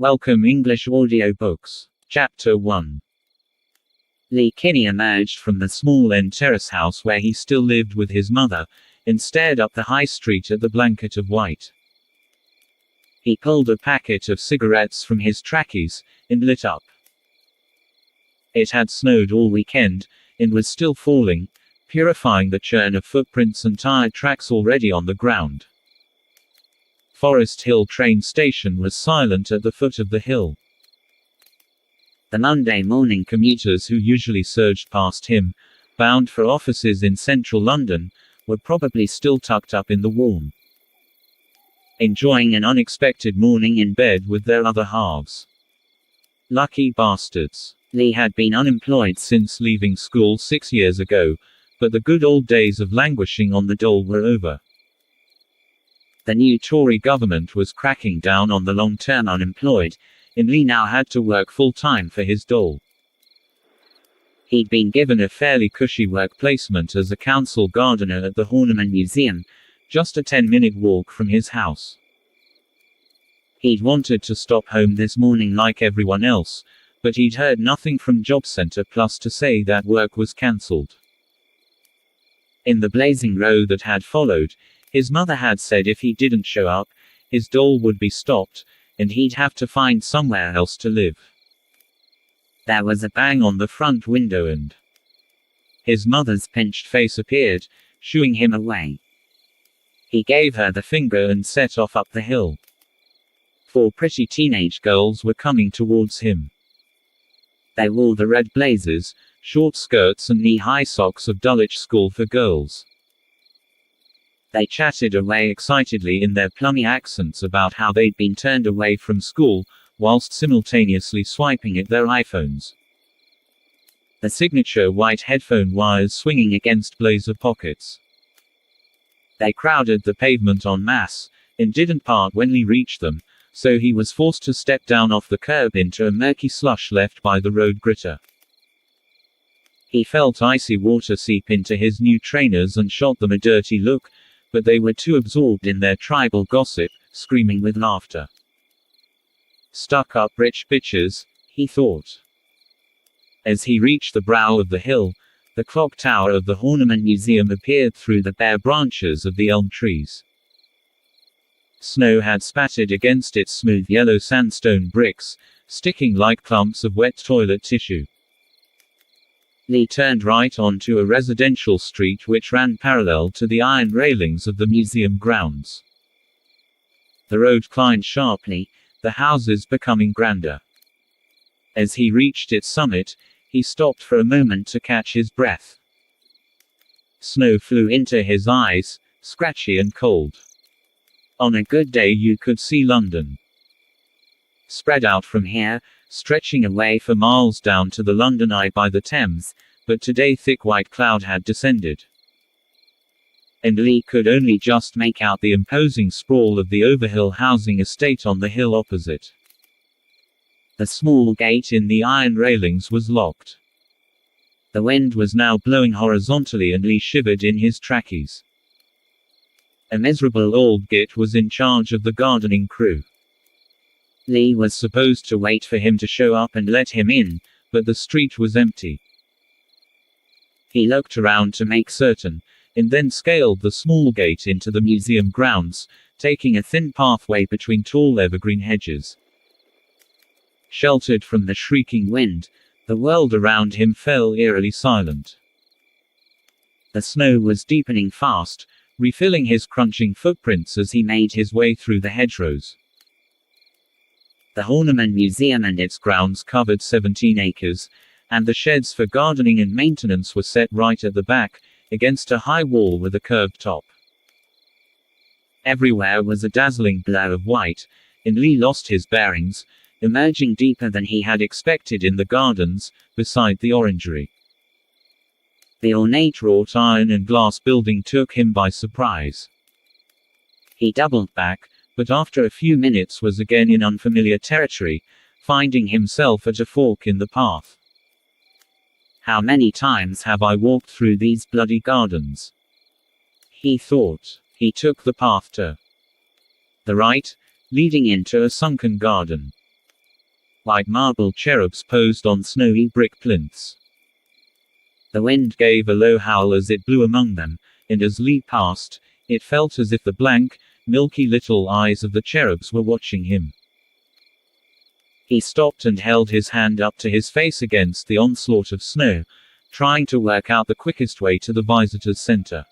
Welcome English Audiobooks. Chapter 1. Lee Kinney emerged from the small end terrace house where he still lived with his mother, and stared up the high street at the blanket of white. He pulled a packet of cigarettes from his trackies, and lit up. It had snowed all weekend, and was still falling, purifying the churn of footprints and tire tracks already on the ground. Forest Hill train station was silent at the foot of the hill. The Monday morning commuters who usually surged past him, bound for offices in central London, were probably still tucked up in the warm, enjoying an unexpected morning in bed with their other halves. Lucky bastards. Lee had been unemployed since leaving school 6 years ago, but the good old days of languishing on the dole were over. The new Tory government was cracking down on the long-term unemployed, and Lee now had to work full-time for his dole. He'd been given a fairly cushy work placement as a council gardener at the Horniman Museum, just a 10-minute walk from his house. He'd wanted to stop home this morning like everyone else, but he'd heard nothing from Job Centre Plus to say that work was cancelled. In the blazing row that had followed, his mother had said if he didn't show up, his dole would be stopped, and he'd have to find somewhere else to live. There was a bang on the front window and his mother's pinched face appeared, shooing him away. He gave her the finger and set off up the hill. 4 pretty teenage girls were coming towards him. They wore the red blazers, short skirts and knee-high socks of Dulwich School for girls. They chatted away excitedly in their plummy accents about how they'd been turned away from school, whilst simultaneously swiping at their iPhones. The signature white headphone wires swinging against blazer pockets. They crowded the pavement en masse, and didn't part when Lee reached them, so he was forced to step down off the curb into a murky slush left by the road gritter. He felt icy water seep into his new trainers and shot them a dirty look, but they were too absorbed in their tribal gossip, screaming with laughter. Stuck-up rich bitches, he thought. As he reached the brow of the hill, the clock tower of the Horniman Museum appeared through the bare branches of the elm trees. Snow had spattered against its smooth yellow sandstone bricks, sticking like clumps of wet toilet tissue. Lee turned right onto a residential street which ran parallel to the iron railings of the museum grounds. The road climbed sharply, the houses becoming grander. As he reached its summit, he stopped for a moment to catch his breath. Snow flew into his eyes, scratchy and cold. On a good day you could see London. Spread out from here, stretching away for miles down to the London Eye by the Thames, but today thick white cloud had descended. And Lee could only just make out the imposing sprawl of the Overhill housing estate on the hill opposite. The small gate in the iron railings was locked. The wind was now blowing horizontally and Lee shivered in his trackies. A miserable old git was in charge of the gardening crew. Lee was supposed to wait for him to show up and let him in, but the street was empty. He looked around to make certain, and then scaled the small gate into the museum grounds, taking a thin pathway between tall evergreen hedges. Sheltered from the shrieking wind, the world around him fell eerily silent. The snow was deepening fast, refilling his crunching footprints as he made his way through the hedgerows. The Horniman Museum and its grounds covered 17 acres, and the sheds for gardening and maintenance were set right at the back, against a high wall with a curved top. Everywhere was a dazzling blur of white, and Lee lost his bearings, emerging deeper than he had expected in the gardens, beside the orangery. The ornate wrought iron and glass building took him by surprise. He doubled back, but after a few minutes was again in unfamiliar territory, finding himself at a fork in the path. How many times have I walked through these bloody gardens? He thought. He took the path to the right, leading into a sunken garden. White marble cherubs posed on snowy brick plinths. The wind gave a low howl as it blew among them, and as Lee passed, it felt as if the blank, milky little eyes of the cherubs were watching him. He stopped and held his hand up to his face against the onslaught of snow, trying to work out the quickest way to the visitors' center.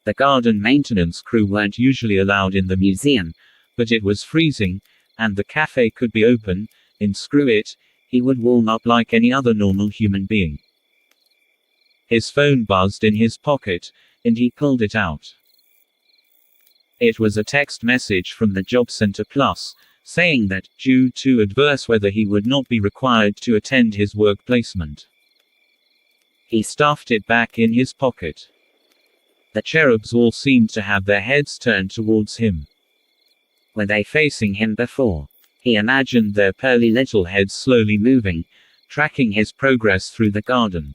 The garden maintenance crew weren't usually allowed in the museum, but it was freezing, and the cafe could be open, and screw it, he would warm up like any other normal human being. His phone buzzed in his pocket, and he pulled it out. It was a text message from the Job Center Plus, saying that, due to adverse weather, he would not be required to attend his work placement. He stuffed it back in his pocket. The cherubs all seemed to have their heads turned towards him. Were they facing him before? He imagined their pearly little heads slowly moving, tracking his progress through the garden.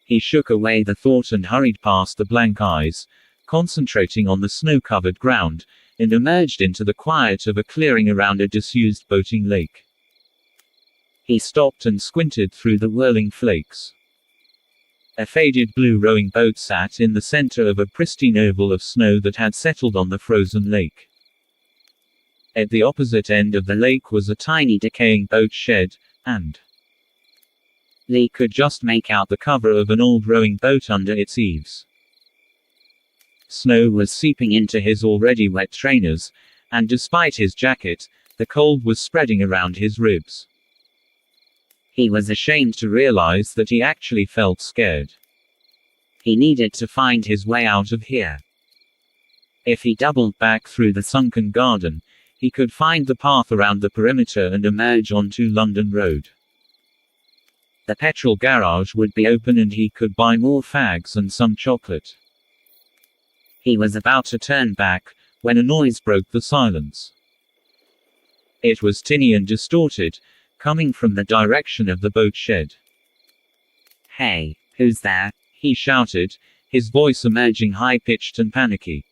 He shook away the thought and hurried past the blank eyes, concentrating on the snow-covered ground, and emerged into the quiet of a clearing around a disused boating lake. He stopped and squinted through the whirling flakes. A faded blue rowing boat sat in the center of a pristine oval of snow that had settled on the frozen lake. At the opposite end of the lake was a tiny decaying boat shed, and Lee could just make out the cover of an old rowing boat under its eaves. Snow was seeping into his already wet trainers, and despite his jacket, the cold was spreading around his ribs. He was ashamed to realize that he actually felt scared. He needed to find his way out of here. If he doubled back through the sunken garden, he could find the path around the perimeter and emerge onto London Road. The petrol garage would be open and he could buy more fags and some chocolate. He was about to turn back, when a noise broke the silence. It was tinny and distorted, coming from the direction of the boat shed. "Hey, who's there?" he shouted, his voice emerging high-pitched and panicky.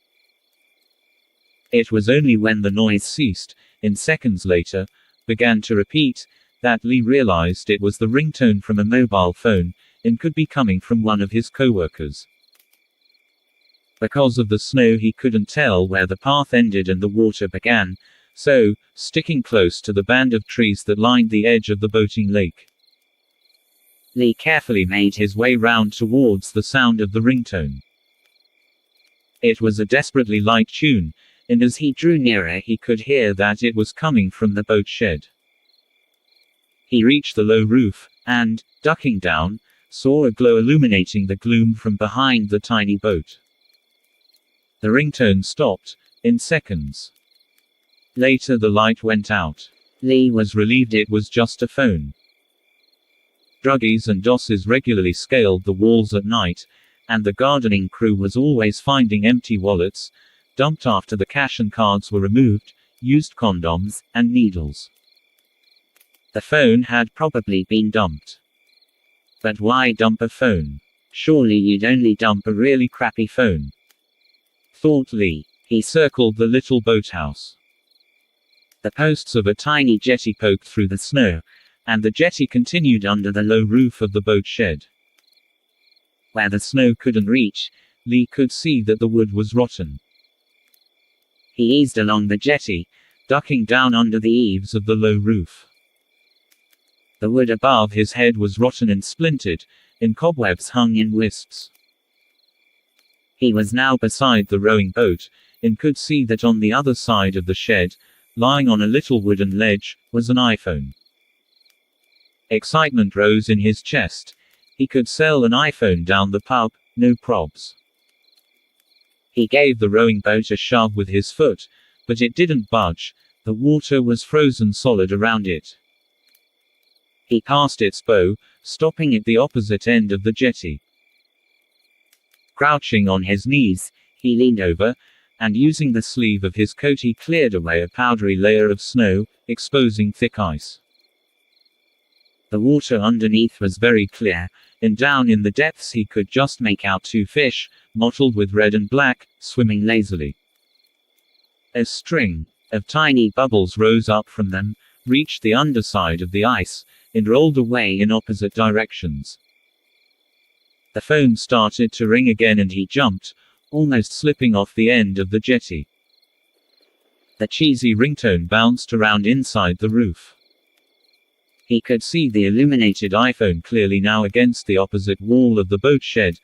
It was only when the noise ceased, and seconds later, began to repeat, that Lee realized it was the ringtone from a mobile phone, and could be coming from one of his coworkers. Because of the snow, he couldn't tell where the path ended and the water began, so, sticking close to the band of trees that lined the edge of the boating lake, Lee carefully made his way round towards the sound of the ringtone. It was a desperately light tune, and as he drew nearer he could hear that it was coming from the boat shed. He reached the low roof, and, ducking down, saw a glow illuminating the gloom from behind the tiny boat. The ringtone stopped, in seconds. Later the light went out. Lee was relieved it was just a phone. Druggies and dosses regularly scaled the walls at night, and the gardening crew was always finding empty wallets, dumped after the cash and cards were removed, used condoms, and needles. The phone had probably been dumped. But why dump a phone? Surely you'd only dump a really crappy phone, thought Lee. He circled the little boathouse. The posts of a tiny jetty poked through the snow, and the jetty continued under the low roof of the boat shed. Where the snow couldn't reach, Lee could see that the wood was rotten. He eased along the jetty, ducking down under the eaves of the low roof. The wood above his head was rotten and splintered, and cobwebs hung in wisps. He was now beside the rowing boat, and could see that on the other side of the shed, lying on a little wooden ledge, was an iPhone. Excitement rose in his chest. He could sell an iPhone down the pub, no probs. He gave the rowing boat a shove with his foot, but it didn't budge. The water was frozen solid around it. He passed its bow, stopping at the opposite end of the jetty. Crouching on his knees, he leaned over, and using the sleeve of his coat he cleared away a powdery layer of snow, exposing thick ice. The water underneath was very clear, and down in the depths he could just make out two fish, mottled with red and black, swimming lazily. A string. Of tiny bubbles rose up from them, reached the underside of the ice, and rolled away in opposite directions. The phone started to ring again and he jumped, almost slipping off the end of the jetty. The cheesy ringtone bounced around inside the roof. He could see the illuminated iPhone clearly now against the opposite wall of the boat shed,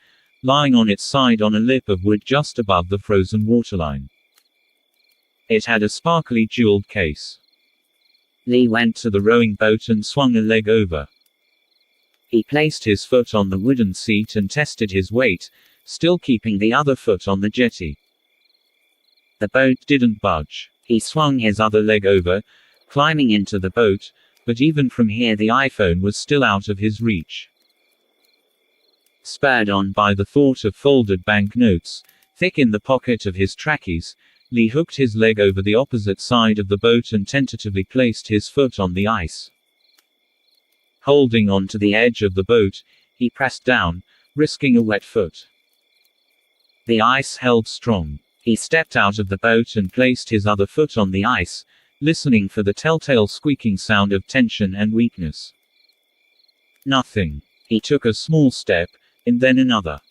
lying on its side on a lip of wood just above the frozen waterline. It had a sparkly jeweled case. Lee went to the rowing boat and swung a leg over. He placed his foot on the wooden seat and tested his weight, still keeping the other foot on the jetty. The boat didn't budge. He swung his other leg over, climbing into the boat, but even from here the iPhone was still out of his reach. Spurred on by the thought of folded banknotes, thick in the pocket of his trackies, Lee hooked his leg over the opposite side of the boat and tentatively placed his foot on the ice. Holding on to the edge of the boat, he pressed down, risking a wet foot. The ice held strong. He stepped out of the boat and placed his other foot on the ice, listening for the telltale squeaking sound of tension and weakness. Nothing. He took a small step, and then another.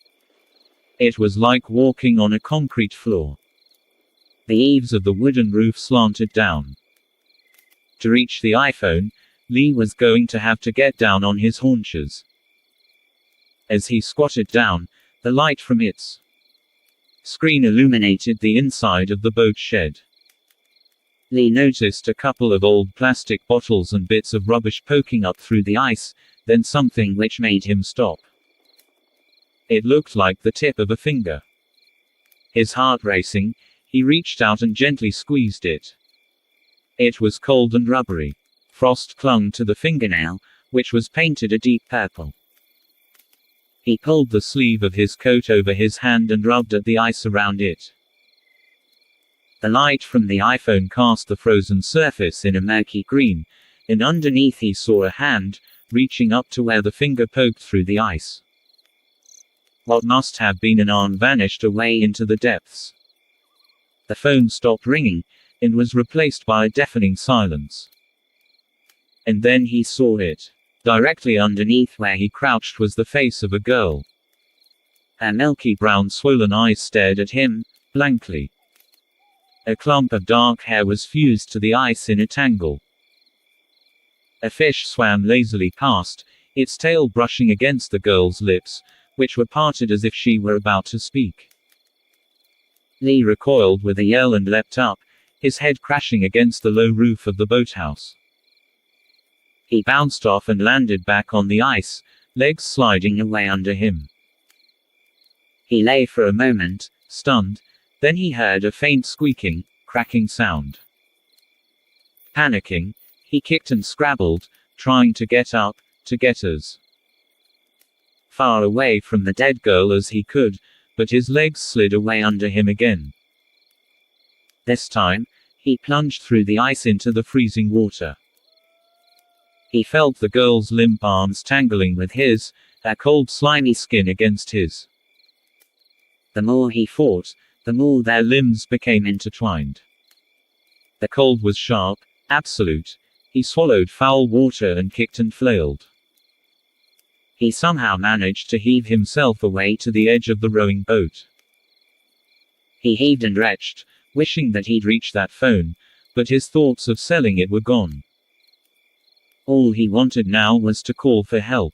It was like walking on a concrete floor. The eaves of the wooden roof slanted down. To reach the iPhone, Lee was going to have to get down on his haunches. As he squatted down, the light from its screen illuminated the inside of the boat shed. Lee noticed a couple of old plastic bottles and bits of rubbish poking up through the ice, then something which made him stop. It looked like the tip of a finger. His heart racing, he reached out and gently squeezed it. It was cold and rubbery. Frost clung to the fingernail, which was painted a deep purple. He pulled the sleeve of his coat over his hand and rubbed at the ice around it. The light from the iPhone cast the frozen surface in a murky green, and underneath he saw a hand, reaching up to where the finger poked through the ice. What must have been an arm vanished away into the depths. The phone stopped ringing, and was replaced by a deafening silence. And then he saw it. Directly underneath where he crouched was the face of a girl. Her milky brown swollen eyes stared at him, blankly. A clump of dark hair was fused to the ice in a tangle. A fish swam lazily past, its tail brushing against the girl's lips, which were parted as if she were about to speak. Lee recoiled with a yell and leapt up, his head crashing against the low roof of the boathouse. He bounced off and landed back on the ice, legs sliding away under him. He lay for a moment, stunned, then he heard a faint squeaking, cracking sound. Panicking, he kicked and scrabbled, trying to get up, to get as far away from the dead girl as he could, but his legs slid away under him again. This time, he plunged through the ice into the freezing water. He felt the girl's limp arms tangling with his, her cold slimy skin against his. The more he fought, the more their limbs became intertwined. The cold was sharp, absolute. He swallowed foul water and kicked and flailed. He somehow managed to heave himself away to the edge of the rowing boat. He heaved and retched, wishing that he'd reached that phone, but his thoughts of selling it were gone. All he wanted now was to call for help.